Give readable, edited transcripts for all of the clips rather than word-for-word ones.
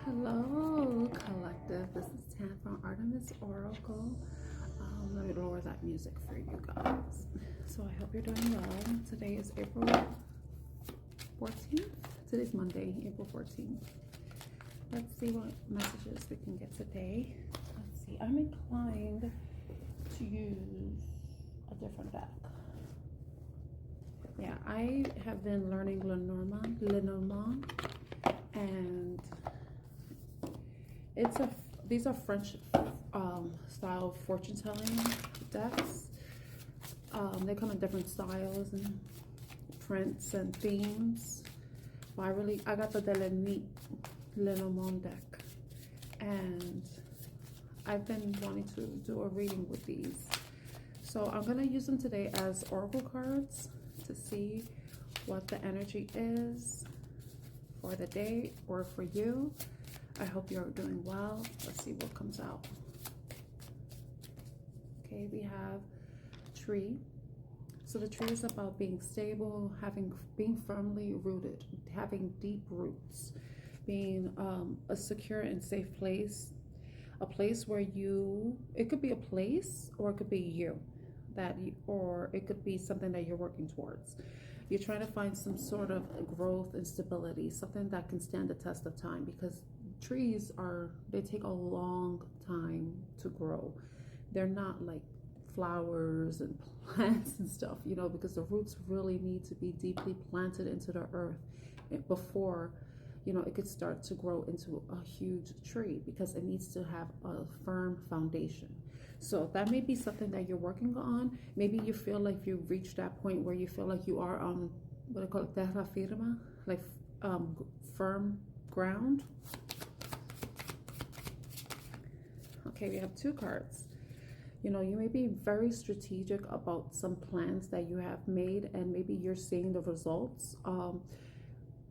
Hello, collective. This is Tan from Artemis Oracle. Let me lower that music for you guys. So I hope you're doing well. Today is April 14th. Today's Monday, April 14th. Let's see what messages we can get today. Let's see. I'm inclined to use a different deck. Yeah, I have been learning Lenormand, and these are French style fortune telling decks. They come in different styles and prints and themes. But I got the De la Nuit Lenormand deck, and I've been wanting to do a reading with these. So I'm gonna use them today as oracle cards to see what the energy is for the day or for you. I hope you're doing well. Let's see what comes out. Okay, we have tree. So the tree is about being stable, being firmly rooted, having deep roots, being a secure and safe place, a place where it could be a place or it could be you, or it could be something that you're working towards. You're trying to find some sort of growth and stability, something that can stand the test of time, because trees they take a long time to grow. They're not like flowers and plants and stuff, because the roots really need to be deeply planted into the earth before it could start to grow into a huge tree, because it needs to have a firm foundation. So that may be something that you're working on. Maybe you feel like you've reached that point where you feel like you are on what I call terra firma, like firm ground. Okay, we have two cards. You may be very strategic about some plans that you have made, and maybe you're seeing the results.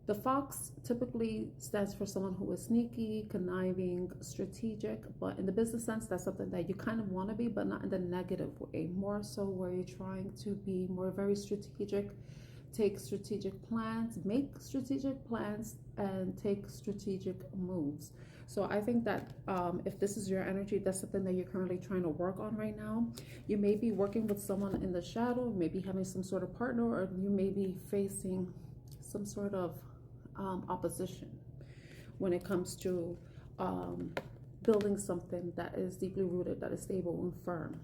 The fox typically stands for someone who is sneaky, conniving, strategic, but in the business sense, that's something that you kind of want to be, but not in the negative way. More so where you're trying to be very strategic, take strategic plans, make strategic plans, and take strategic moves. So I think that if this is your energy, that's something that you're currently trying to work on right now. You may be working with someone in the shadow, maybe having some sort of partner, or you may be facing some sort of opposition when it comes to building something that is deeply rooted, that is stable and firm.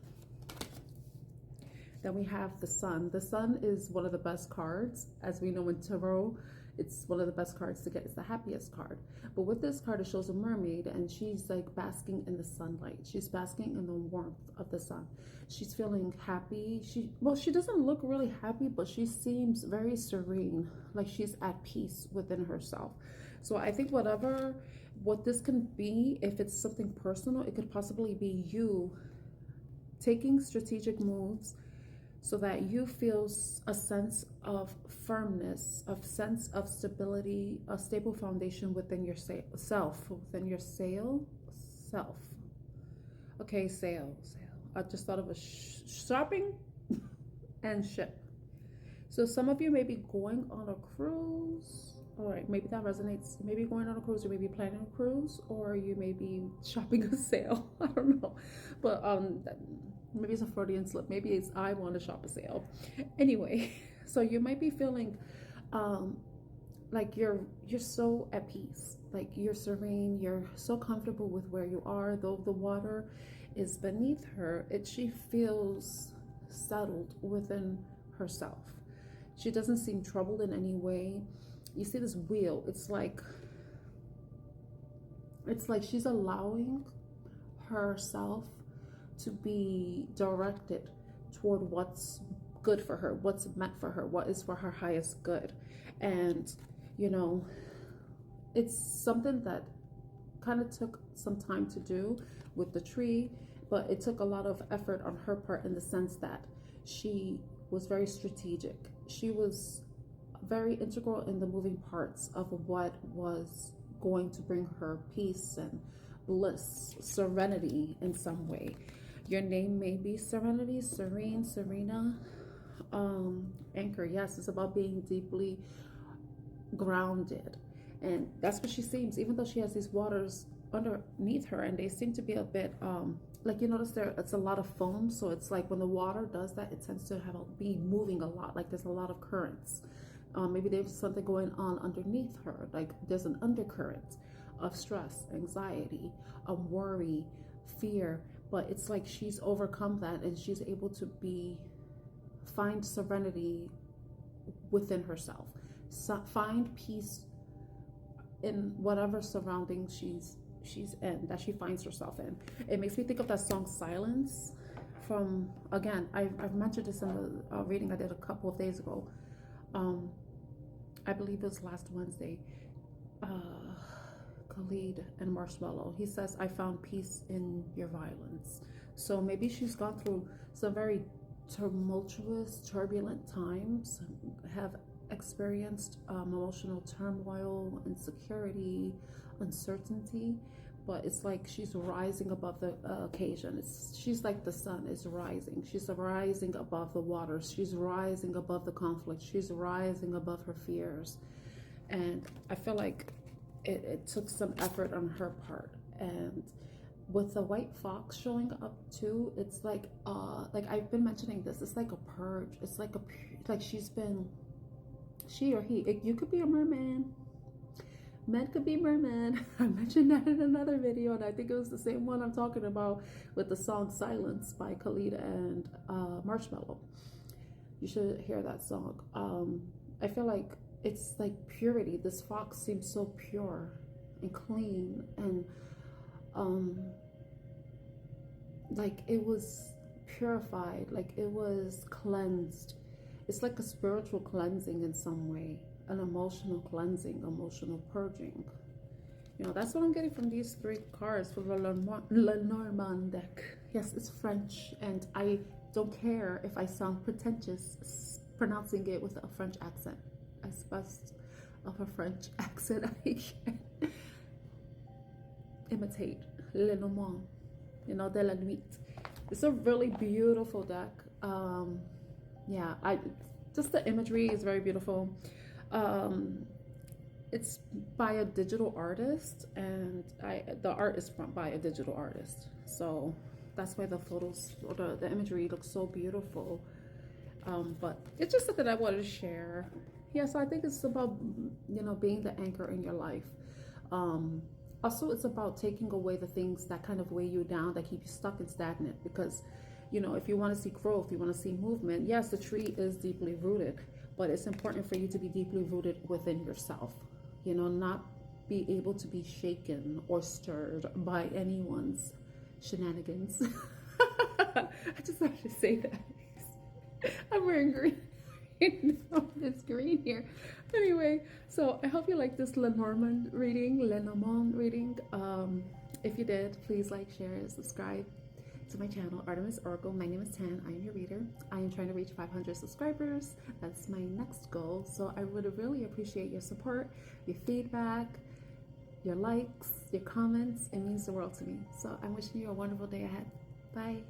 Then we have the sun. The sun is one of the best cards. As we know in tarot, it's one of the best cards to get. It's the happiest card. But with this card, it shows a mermaid, and she's like basking in the sunlight. She's basking in the warmth of the sun. She's feeling happy. She doesn't look really happy, but she seems very serene, like she's at peace within herself. So I think what this can be, if it's something personal, it could possibly be you taking strategic moves so that you feel a sense of firmness, a sense of stability, a stable foundation within your self, within your self. Okay, sail. I just thought of a shopping and ship. So some of you may be going on a cruise. All right, maybe that resonates. Maybe going on a cruise, or maybe planning a cruise, or you may be shopping a sail. I don't know, but maybe it's a Freudian slip. Maybe it's I want to shop a sale. Anyway, so you might be feeling like you're so at peace, like you're serene, you're so comfortable with where you are, though the water is beneath her. She feels settled within herself. She doesn't seem troubled in any way. You see this wheel, it's like she's allowing herself to be directed toward what's good for her, what's meant for her, what is for her highest good. And it's something that kind of took some time to do with the tree, but it took a lot of effort on her part, in the sense that she was very strategic. She was very integral in the moving parts of what was going to bring her peace and bliss, serenity in some way. Your name may be Serenity, Serene, Serena. Anchor, yes, it's about being deeply grounded And that's what she seems, even though she has these waters underneath her, and they seem to be a bit like, you notice there it's a lot of foam, so it's like when the water does that, it tends to be moving a lot, like there's a lot of currents. Maybe there's something going on underneath her, like there's an undercurrent of stress, anxiety, worry, fear, but it's like she's overcome that, and she's able to find serenity within herself, find peace in whatever surroundings she's in, that she finds herself in. It makes me think of that song Silence from, again, I've mentioned this in the reading I did a couple of days ago. I believe it was last Wednesday. Khalid and Marshmallow, he says, I found peace in your violence. So maybe she's gone through some very tumultuous, turbulent times, have experienced emotional turmoil, insecurity, uncertainty, but it's like she's rising above the occasion. She's like the sun is rising. She's rising above the waters. She's rising above the conflict. She's rising above her fears. And I feel like it took some effort on her part. And with the white fox showing up too, it's like I've been mentioning this, it's like a purge. It's like she or he, you could be a merman. Men could be merman. I mentioned that in another video, and I think it was the same one I'm talking about with the song Silence by Khalid and Marshmallow. You should hear that song. I feel like it's like purity. This fox seems so pure and clean, and like it was purified, like it was cleansed. It's like a spiritual cleansing in some way, an emotional cleansing, emotional purging. You know, that's what I'm getting from these three cards for the Lenormand deck. Yes, it's French, and I don't care if I sound pretentious pronouncing it with a French accent. As best of a French accent I can imitate. Lenormand, you know, de la nuit. It's a really beautiful deck. Yeah, just the imagery is very beautiful. It's by a digital artist, and the art is by a digital artist, so that's why the photos or the imagery looks so beautiful. But it's just something I wanted to share. Yeah, so I think it's about, you know, being the anchor in your life. Also, it's about taking away the things that kind of weigh you down, that keep you stuck and stagnant. Because, you know, if you want to see growth, you want to see movement, yes, the tree is deeply rooted, but it's important for you to be deeply rooted within yourself. You know, not be able to be shaken or stirred by anyone's shenanigans. I just have to say that. I'm wearing green. It's green here. Anyway, so I hope you like this Lenormand reading. If you did, please like, share, subscribe to my channel, Artemis Oracle. My name is Tan. I am your reader. I am trying to reach 500 subscribers. That's my next goal. So I would really appreciate your support, your feedback, your likes, your comments. It means the world to me. So I'm wishing you a wonderful day ahead. Bye.